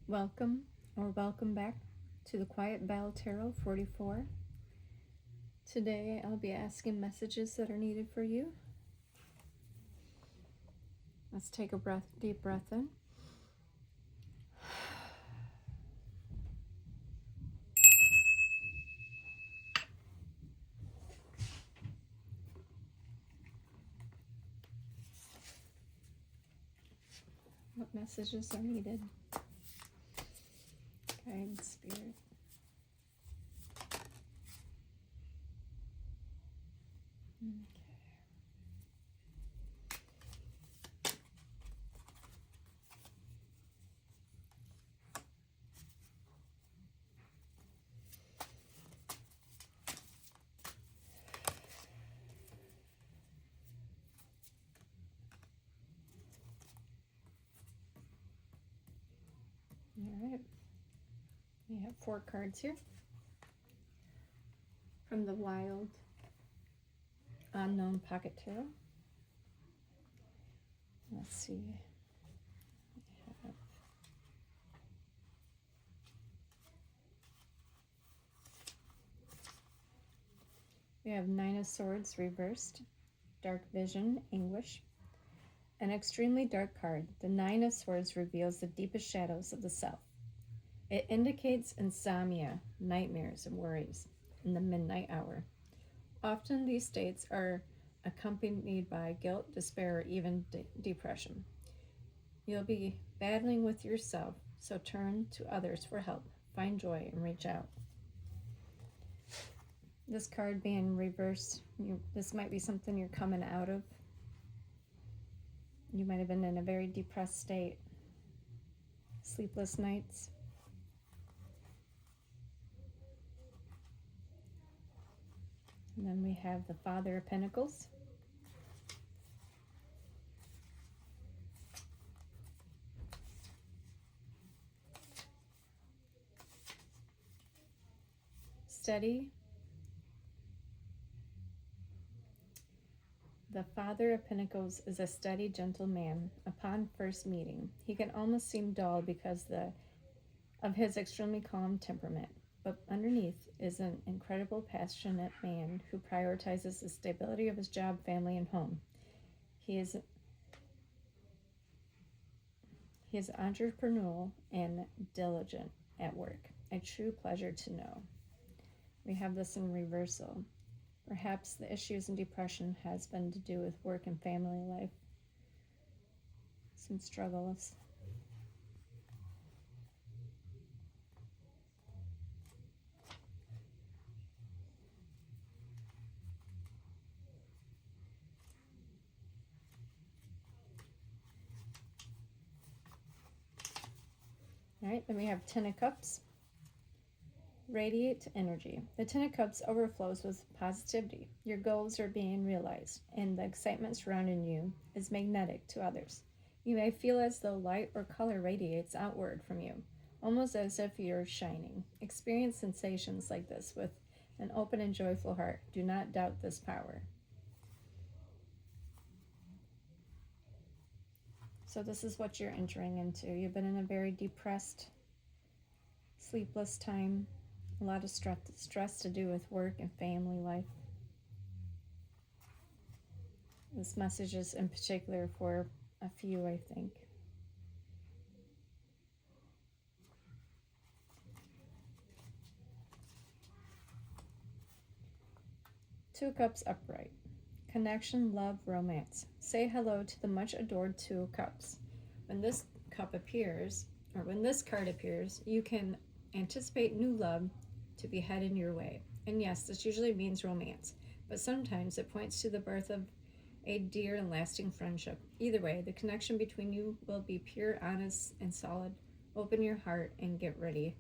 Welcome or welcome back to the Quiet Bell Tarot 44. Today I'll be asking messages that are needed for you. Let's take a deep breath in. What messages are needed? Guide, Spirit. Okay. All right. We have 4 cards here from the Wild Unknown Pocket Tarot. Let's see. We have 9 of Swords reversed, Dark Vision, Anguish. An extremely dark card, the 9 of Swords reveals the deepest shadows of the self. It indicates insomnia, nightmares, and worries in the midnight hour. Often these states are accompanied by guilt, despair, or even depression. You'll be battling with yourself, so turn to others for help. Find joy and reach out. This card being reversed, this might be something you're coming out of. You might have been in a very depressed state, sleepless nights. And then we have the Father of Pentacles. Steady. The Father of Pentacles is a steady, gentle man. Upon first meeting, he can almost seem dull because of his extremely calm temperament. But underneath is an incredible, passionate man who prioritizes the stability of his job, family, and home. He is entrepreneurial and diligent at work. A true pleasure to know. We have this in reversal. Perhaps the issues in depression has been to do with work and family life. Some struggles. All right, then we have 10 of Cups. Radiate energy. The 10 of Cups overflows with positivity. Your goals are being realized, and the excitement surrounding you is magnetic to others. You may feel as though light or color radiates outward from you, almost as if you're shining. Experience sensations like this with an open and joyful heart. Do not doubt this power. So this is what you're entering into. You've been in a very depressed, sleepless time. A lot of stress to do with work and family life. This message is in particular for a few, I think. Two of Cups upright. Connection, love, romance. Say hello to the much adored Two of Cups. When this cup appears, or when this card appears, you can anticipate new love to be headed your way. And yes, this usually means romance, but sometimes it points to the birth of a dear and lasting friendship. Either way, the connection between you will be pure, honest, and solid. Open your heart and get ready.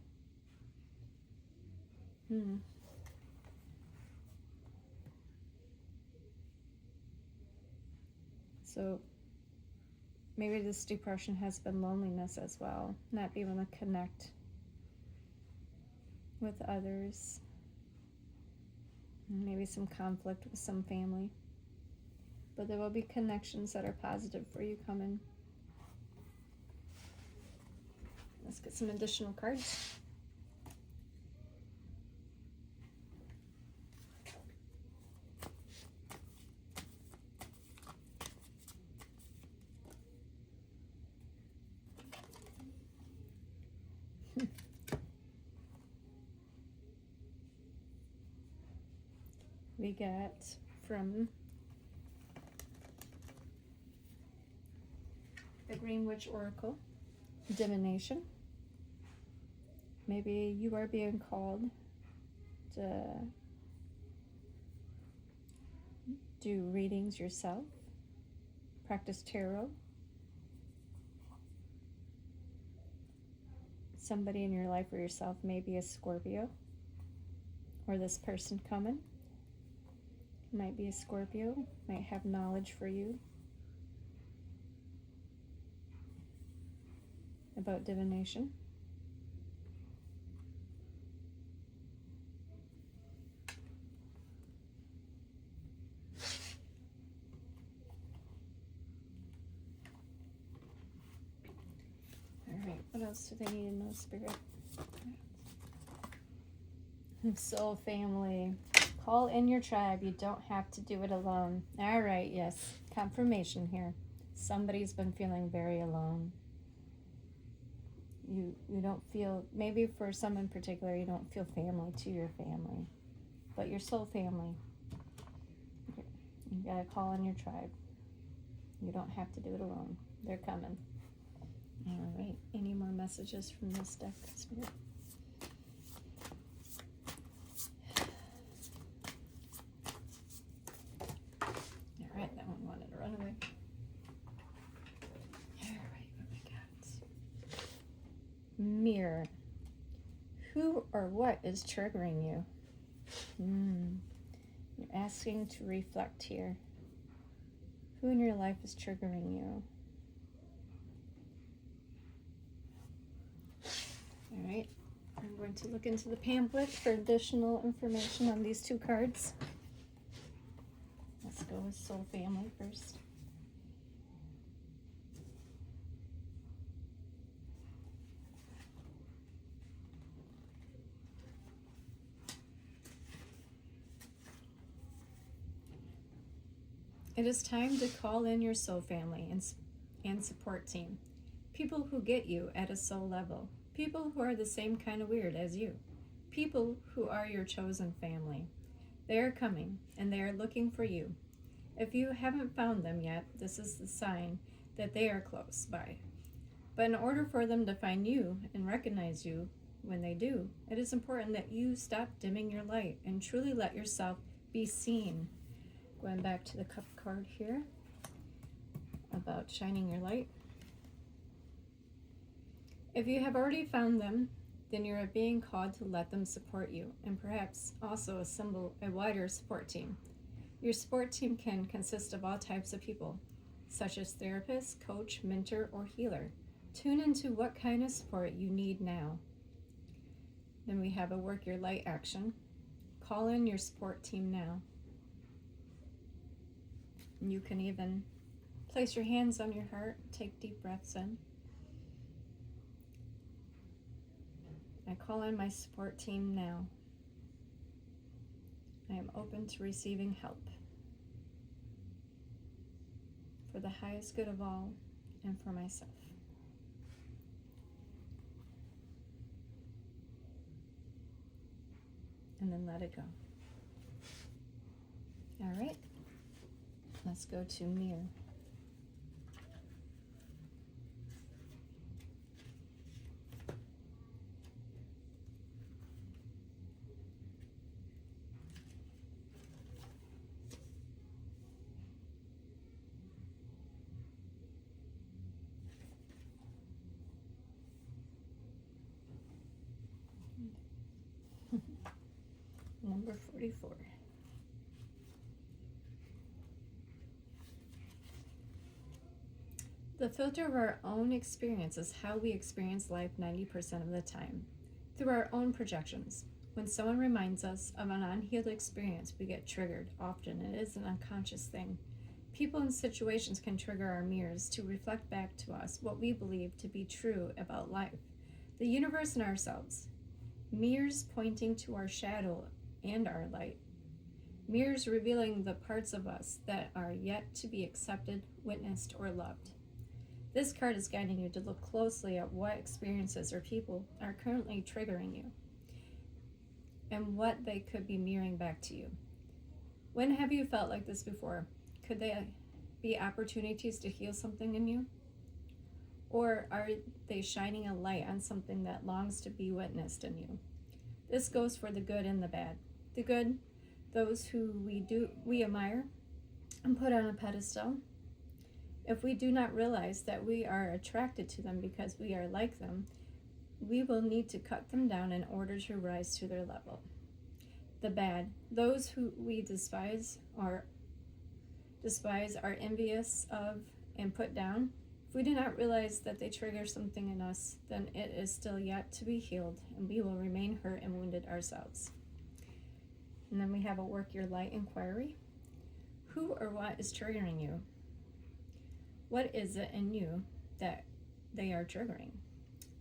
So maybe this depression has been loneliness as well, not being able to connect with others, maybe some conflict with some family. But there will be connections that are positive for you coming. Let's get some additional cards. We got from the Green Witch Oracle, divination. Maybe you are being called to do readings yourself, practice tarot. Somebody in your life or yourself may be a Scorpio, or this person coming might be a Scorpio, might have knowledge for you about divination. All right, what else do they need to know, Spirit? Soul family. Call in your tribe. You don't have to do it alone. All right, yes. Confirmation here. Somebody's been feeling very alone. You don't feel, maybe for some in particular, you don't feel family to your family, but your soul family. You gotta call in your tribe. You don't have to do it alone. They're coming. All right. Any more messages from this deck, Spirit? All right, that one wanted to run away. All right, what we got? Mirror. Who or what is triggering you? You're asking to reflect here. Who in your life is triggering you? All right, I'm going to look into the pamphlet for additional information on these two cards. Let's go with Soul Family first. It is time to call in your soul family and support team. People who get you at a soul level. People who are the same kind of weird as you. People who are your chosen family. They are coming, and they are looking for you. If you haven't found them yet, this is the sign that they are close by. But in order for them to find you and recognize you when they do, it is important that you stop dimming your light and truly let yourself be seen. Going back to the Cup card here about shining your light. If you have already found them, then you are being called to let them support you and perhaps also assemble a wider support team. Your support team can consist of all types of people, such as therapist, coach, mentor, or healer. Tune into what kind of support you need now. Then we have a work your light action. Call in your support team now. You can even place your hands on your heart, take deep breaths in. I call in my support team now. I am open to receiving help for the highest good of all and for myself. And then let it go. All right. Let's go to mirror. Number 44. The filter of our own experience is how we experience life 90% of the time, through our own projections. When someone reminds us of an unhealed experience, we get triggered. Often it is an unconscious thing. People and situations can trigger our mirrors to reflect back to us what we believe to be true about life. The universe and ourselves. Mirrors pointing to our shadow and our light. Mirrors revealing the parts of us that are yet to be accepted, witnessed, or loved. This card is guiding you to look closely at what experiences or people are currently triggering you and what they could be mirroring back to you. When have you felt like this before? Could they be opportunities to heal something in you? Or are they shining a light on something that longs to be witnessed in you? This goes for the good and the bad. The good, those who we admire and put on a pedestal. If we do not realize that we are attracted to them because we are like them, we will need to cut them down in order to rise to their level. The bad, those who we despise, are envious of, and put down. If we do not realize that they trigger something in us, then it is still yet to be healed, and we will remain hurt and wounded ourselves. And then we have a work your light inquiry. Who or what is triggering you? What is it in you that they are triggering?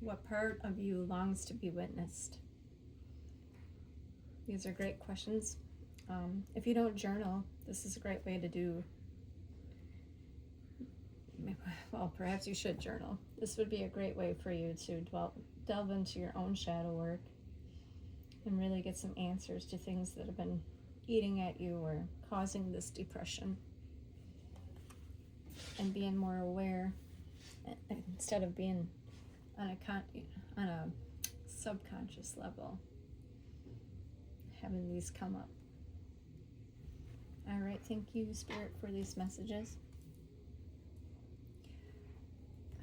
What part of you longs to be witnessed? These are great questions. If you don't journal, this is a great way to do. Well, perhaps you should journal. This would be a great way for you to delve into your own shadow work and really get some answers to things that have been eating at you or causing this depression, and being more aware instead of being on a subconscious level, having these come up. All right, thank you, Spirit, for these messages.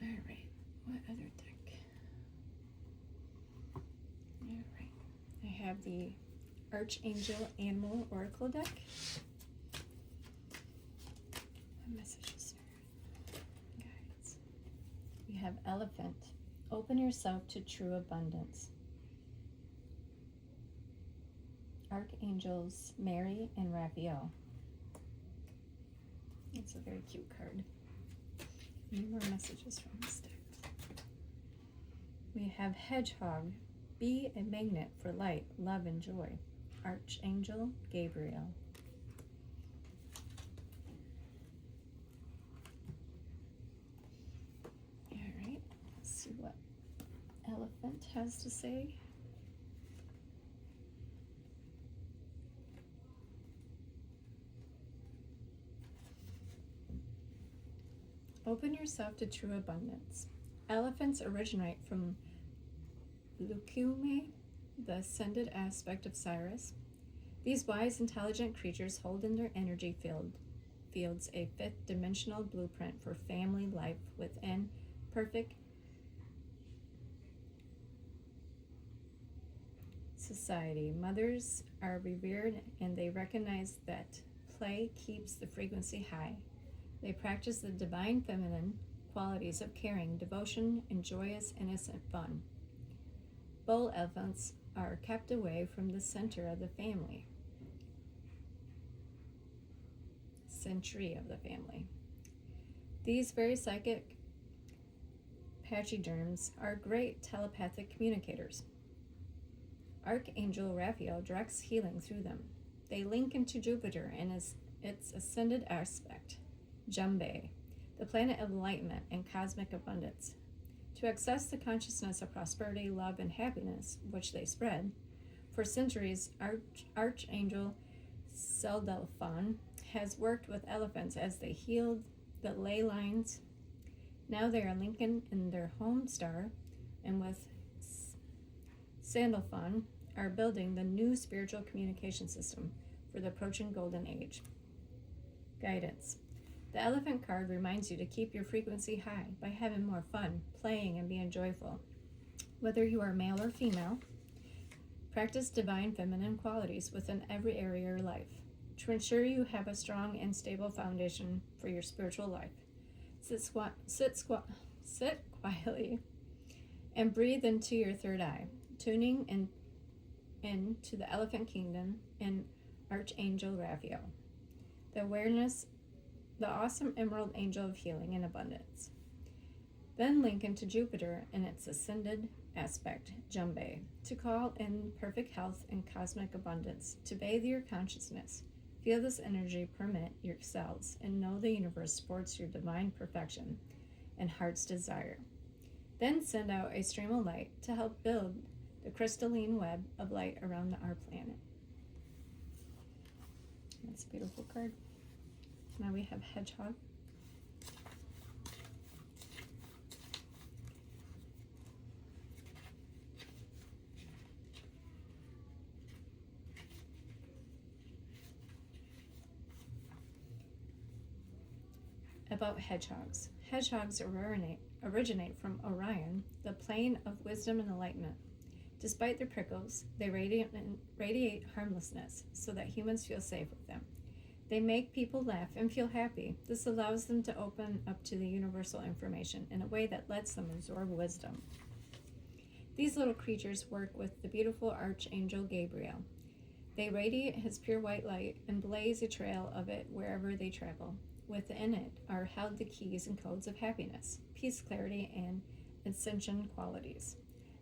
All right, what other deck? All right, I have the Archangel Animal Oracle deck. What messages, Spirit? Guides. We have Elephant. Open yourself to true abundance. Archangels Mary and Raphael. It's a very cute card. Any more messages from this deck? We have Hedgehog. Be a magnet for light, love, and joy. Archangel Gabriel. All right, let's see what Elephant has to say. Open yourself to true abundance. Elephants originate from Alchemy, the ascended aspect of Sirius. These wise, intelligent creatures hold in their energy fields a fifth-dimensional blueprint for family life within perfect society. Mothers are revered, and they recognize that play keeps the frequency high. They practice the divine feminine qualities of caring, devotion, and joyous, innocent fun. Bull elephants are kept away from the center of the family. Century of the family. These very psychic pachyderms are great telepathic communicators. Archangel Raphael directs healing through them. They link into Jupiter and its ascended aspect, Jumbe, the planet of enlightenment and cosmic abundance. To access the consciousness of prosperity, love, and happiness, which they spread, for centuries, Archangel Seldelphon has worked with elephants as they healed the ley lines. Now they are linking in their home star, and with Sandalphon are building the new spiritual communication system for the approaching golden age. Guidance. The elephant card reminds you to keep your frequency high by having more fun, playing, and being joyful. Whether you are male or female, practice divine feminine qualities within every area of your life to ensure you have a strong and stable foundation for your spiritual life. Sit quietly and breathe into your third eye, tuning into the elephant kingdom and Archangel Raphael. The awesome emerald angel of healing and abundance. Then link into Jupiter and its ascended aspect, Jumbe, to call in perfect health and cosmic abundance, to bathe your consciousness. Feel this energy permeate your cells and know the universe supports your divine perfection and heart's desire. Then send out a stream of light to help build the crystalline web of light around our planet. That's a beautiful card. Now we have Hedgehog. About hedgehogs. Hedgehogs originate from Orion, the plane of wisdom and enlightenment. Despite their prickles, they radiate harmlessness so that humans feel safe with them. They make people laugh and feel happy. This allows them to open up to the universal information in a way that lets them absorb wisdom. These little creatures work with the beautiful Archangel Gabriel. They radiate his pure white light and blaze a trail of it wherever they travel. Within it are held the keys and codes of happiness, peace, clarity, and ascension qualities.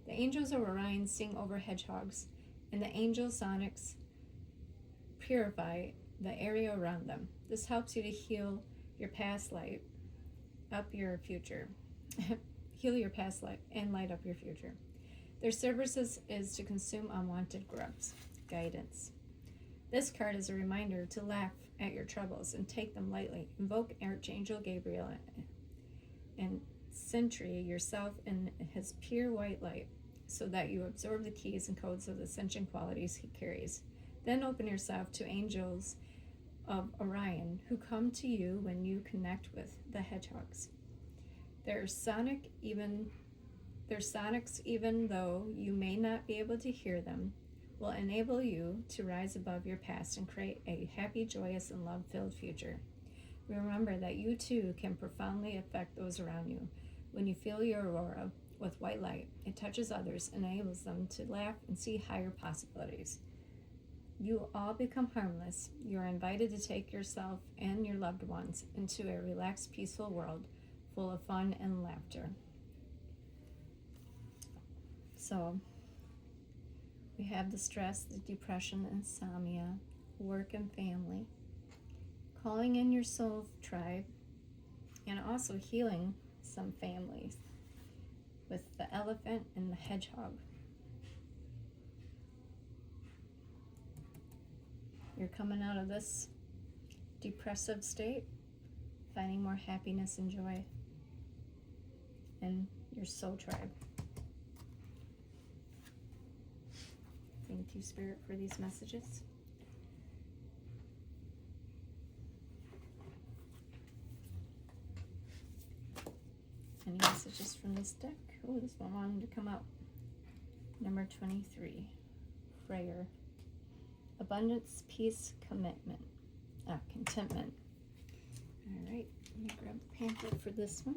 The angels of Orion sing over hedgehogs, and the angel sonics purify the area around them. This helps you to heal your past life, up your future. Heal your past life and light up your future. Their service is to consume unwanted grubs. Guidance. This card is a reminder to laugh at your troubles and take them lightly. Invoke Archangel Gabriel and century yourself in his pure white light so that you absorb the keys and codes of the ascension qualities he carries. Then open yourself to angels of Orion who come to you when you connect with the hedgehogs. Their sonics, even though you may not be able to hear them, will enable you to rise above your past and create a happy, joyous, and love-filled future. Remember that you too can profoundly affect those around you. When you fill your aurora with white light, it touches others and enables them to laugh and see higher possibilities. You all become harmless. You are invited to take yourself and your loved ones into a relaxed, peaceful world full of fun and laughter. So, we have the stress, the depression, insomnia, work and family, calling in your soul tribe, and also healing some families with the elephant and the hedgehog. You're coming out of this depressive state, finding more happiness and joy in your soul tribe. Thank you, Spirit, for these messages. Any messages from this deck? Oh, this one wanted to come out. Number 23, Freyer. Abundance, peace, contentment. All right, let me grab the pamphlet for this one.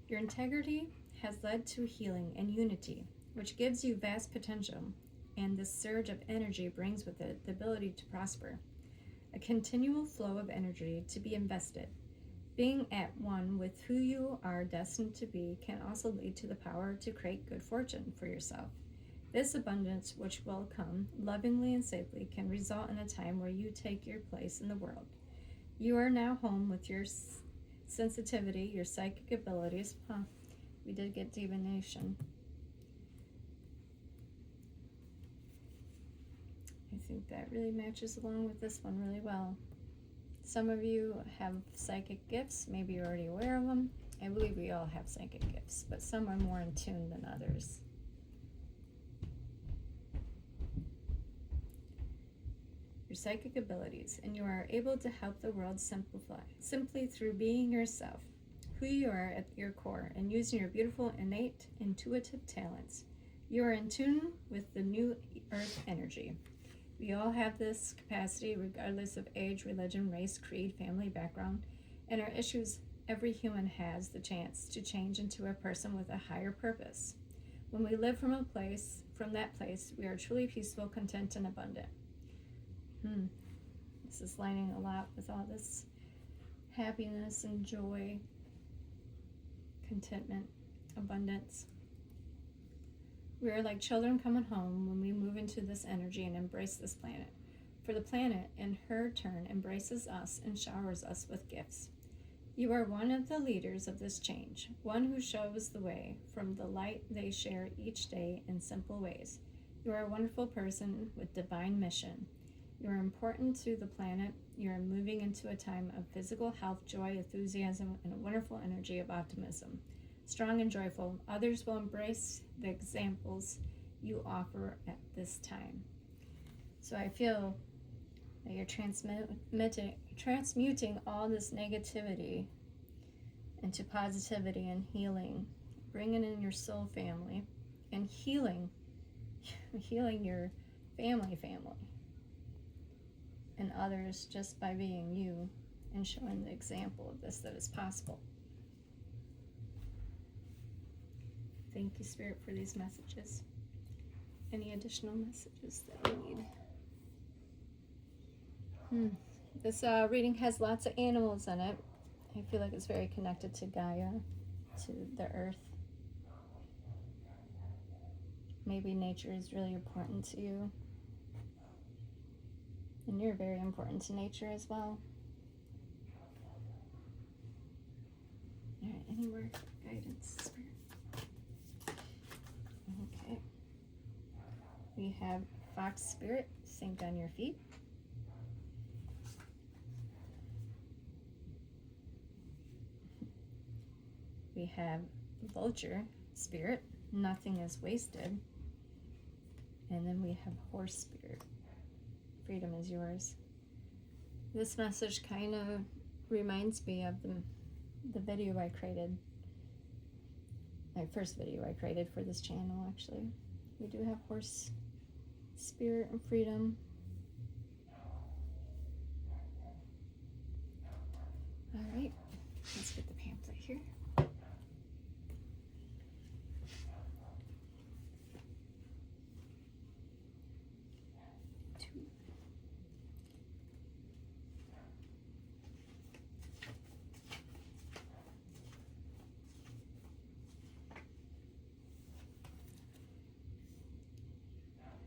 Your integrity has led to healing and unity, which gives you vast potential, and this surge of energy brings with it the ability to prosper. A continual flow of energy to be invested. Being at one with who you are destined to be can also lead to the power to create good fortune for yourself. This abundance, which will come lovingly and safely, can result in a time where you take your place in the world. You are now home with your sensitivity, your psychic abilities. We did get divination. I think that really matches along with this one really well. Some of you have psychic gifts. Maybe you're already aware of them. I believe we all have psychic gifts, but some are more in tune than others. Your psychic abilities, and you are able to help the world simplify simply through being yourself, who you are at your core, and using your beautiful, innate, intuitive talents. You are in tune with the new earth energy. We all have this capacity regardless of age, religion, race, creed, family, background, and our issues Every human has the chance to change into a person with a higher purpose. When we live from that place, we are truly peaceful, content, and abundant. This is lining a lot with all this happiness and joy, contentment, abundance. We are like children coming home when we move into this energy and embrace this planet. For the planet, in her turn, embraces us and showers us with gifts. You are one of the leaders of this change, one who shows the way from the light they share each day in simple ways. You are a wonderful person with divine mission. You are important to the planet. You are moving into a time of physical health, joy, enthusiasm, and a wonderful energy of optimism. Strong and joyful, others will embrace the examples you offer at this time. So I feel that you're transmuting all this negativity into positivity and healing, bringing in your soul family and healing your family and others just by being you and showing the example of this, that is possible. Thank you, Spirit, for these messages. Any additional messages that we need? This reading has lots of animals in it. I feel like it's very connected to Gaia, to the earth. Maybe nature is really important to you. And you're very important to nature as well. All right, any more guidance, Spirit? Okay. We have Fox Spirit, sink on your feet. We have Vulture Spirit, nothing is wasted. And then we have Horse Spirit, freedom is yours. This message kind of reminds me of the video I created, my first video I created for this channel, actually. We do have Horse Spirit and freedom. All right, let's get the pamphlet here.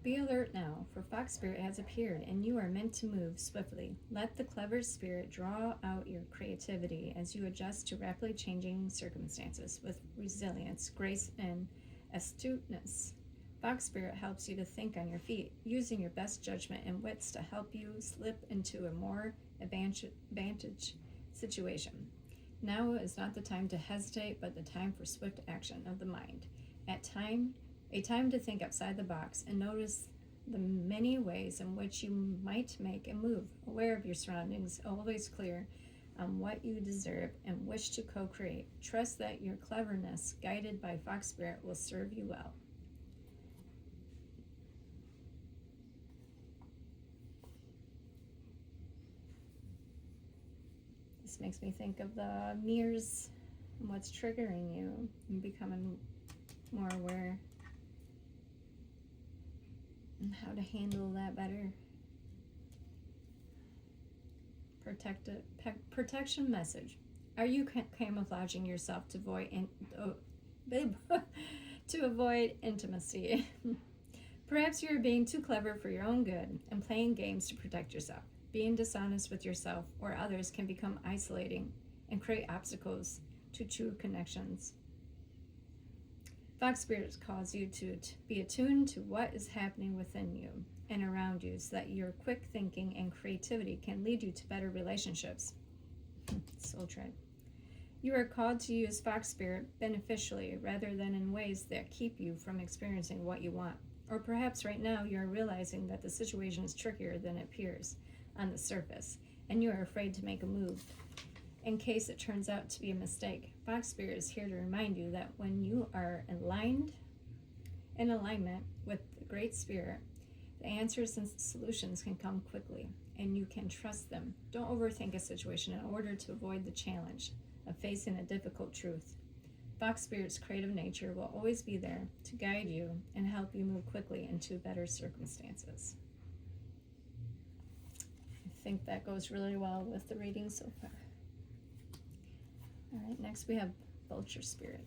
Be alert now, for Fox Spirit has appeared, and you are meant to move swiftly. Let the clever spirit draw out your creativity as you adjust to rapidly changing circumstances with resilience, grace, and astuteness. Fox Spirit helps you to think on your feet, using your best judgment and wits to help you slip into a more advantage situation. Now is not the time to hesitate, but the time for swift action of the mind. A time to think outside the box and notice the many ways in which you might make a move, aware of your surroundings, always clear on what you deserve and wish to co-create. Trust that your cleverness, guided by Fox Spirit, will serve you well. This makes me think of the mirrors and what's triggering you and becoming more aware and how to handle that better. Protection message. Are you camouflaging yourself to avoid intimacy? Perhaps you are being too clever for your own good and playing games to protect yourself. Being dishonest with yourself or others can become isolating and create obstacles to true connections. Fox Spirit calls you to be attuned to what is happening within you and around you so that your quick thinking and creativity can lead you to better relationships. Soul Tribe. You are called to use Fox Spirit beneficially rather than in ways that keep you from experiencing what you want. Or perhaps right now you are realizing that the situation is trickier than it appears on the surface, and you are afraid to make a move. In case it turns out to be a mistake, Fox Spirit is here to remind you that when you are in alignment with the Great Spirit, the answers and solutions can come quickly, and you can trust them. Don't overthink a situation in order to avoid the challenge. of facing a difficult truth. Fox Spirit's creative nature will always be there to guide you and help you move quickly into better circumstances. I think that goes really well with the reading so far. All right, next we have Vulture Spirit.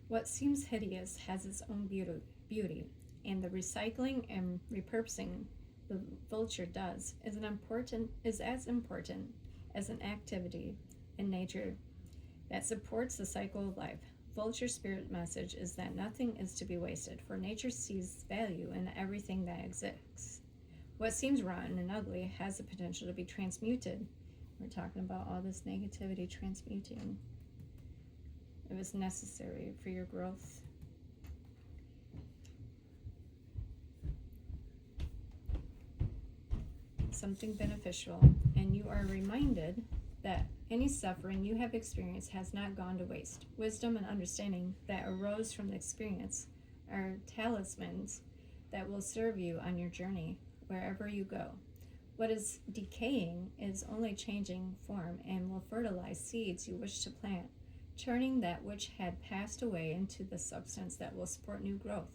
What seems hideous has its own beauty, and the recycling and repurposing the vulture does is as important as an activity in nature that supports the cycle of life. Vulture Spirit message is that nothing is to be wasted, for nature sees value in everything that exists. What seems rotten and ugly has the potential to be transmuted. We're talking about all this negativity transmuting. It was necessary for your growth. Something beneficial, and you are reminded that any suffering you have experienced has not gone to waste. Wisdom and understanding that arose from the experience are talismans that will serve you on your journey wherever you go. What is decaying is only changing form and will fertilize seeds you wish to plant, turning that which had passed away into the substance that will support new growth.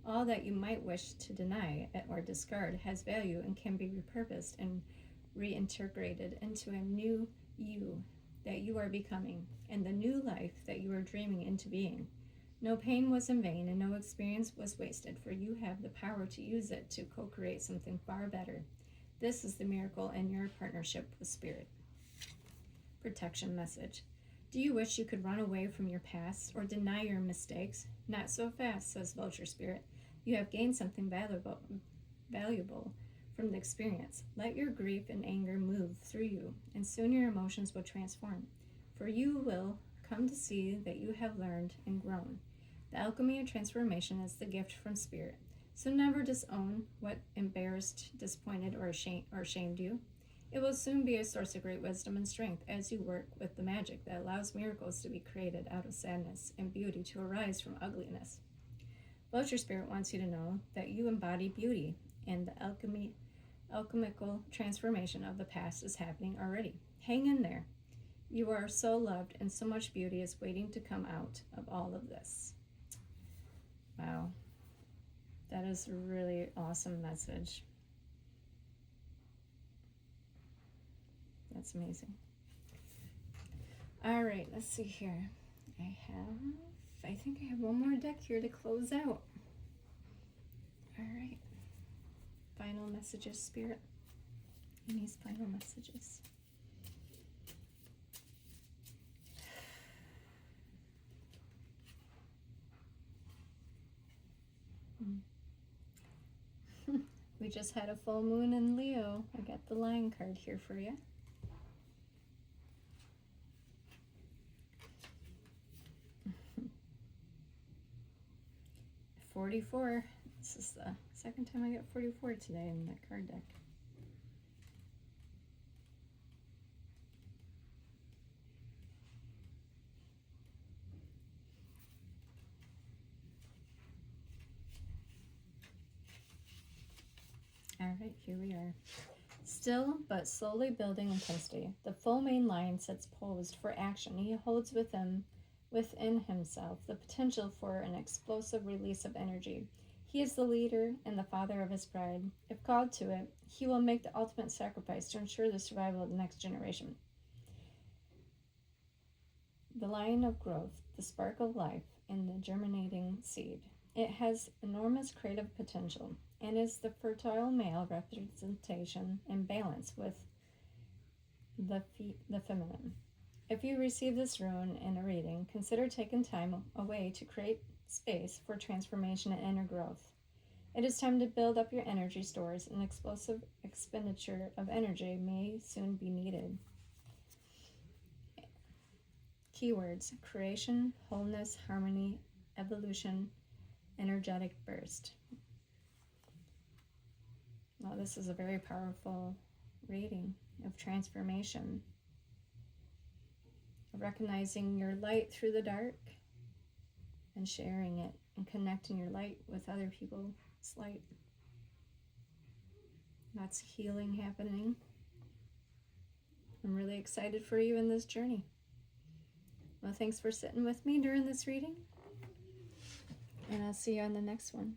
All that you might wish to deny or discard has value and can be repurposed and reintegrated into a new you that you are becoming, and the new life that you are dreaming into being. No pain was in vain, and no experience was wasted, for you have the power to use it to co-create something far better. This is the miracle in your partnership with Spirit. Protection message. Do you wish you could run away from your past or deny your mistakes? Not so fast, says Vulture Spirit. You have gained something valuable from the experience. Let your grief and anger move through you, and soon your emotions will transform. For you will come to see that you have learned and grown. The alchemy of transformation is the gift from Spirit. So never disown what embarrassed, disappointed, or shamed you. It will soon be a source of great wisdom and strength as you work with the magic that allows miracles to be created out of sadness and beauty to arise from ugliness. Vulture Spirit wants you to know that you embody beauty, and the alchemical transformation of the past is happening already. Hang in there. You are so loved, and so much beauty is waiting to come out of all of this. Wow. That is a really awesome message. That's amazing. All right, let's see here. I think I have one more deck here to close out. All right. Final messages, Spirit. Any final messages? We just had a full moon in Leo. I got the Lion card here for you. $44. This is the second time I got 44 today in the card deck. All right, here we are. Still, but slowly building intensity. The full main line sets posed for action. He holds within himself the potential for an explosive release of energy. He is the leader and the father of his bride. If called to it, he will make the ultimate sacrifice to ensure the survival of the next generation. The line of growth, the spark of life in the germinating seed. It has enormous creative potential and is the fertile male representation in balance with the feminine. If you receive this rune in a reading, consider taking time away to create space for transformation and inner growth. It is time to build up your energy stores. An explosive expenditure of energy may soon be needed. Keywords: creation, wholeness, harmony, evolution, energetic burst. Well, this is a very powerful reading of transformation. recognizing your light through the dark and sharing it and connecting your light with other people's light. Lots of healing happening. I'm really excited for you in this journey. Well, thanks for sitting with me during this reading, and I'll see you on the next one.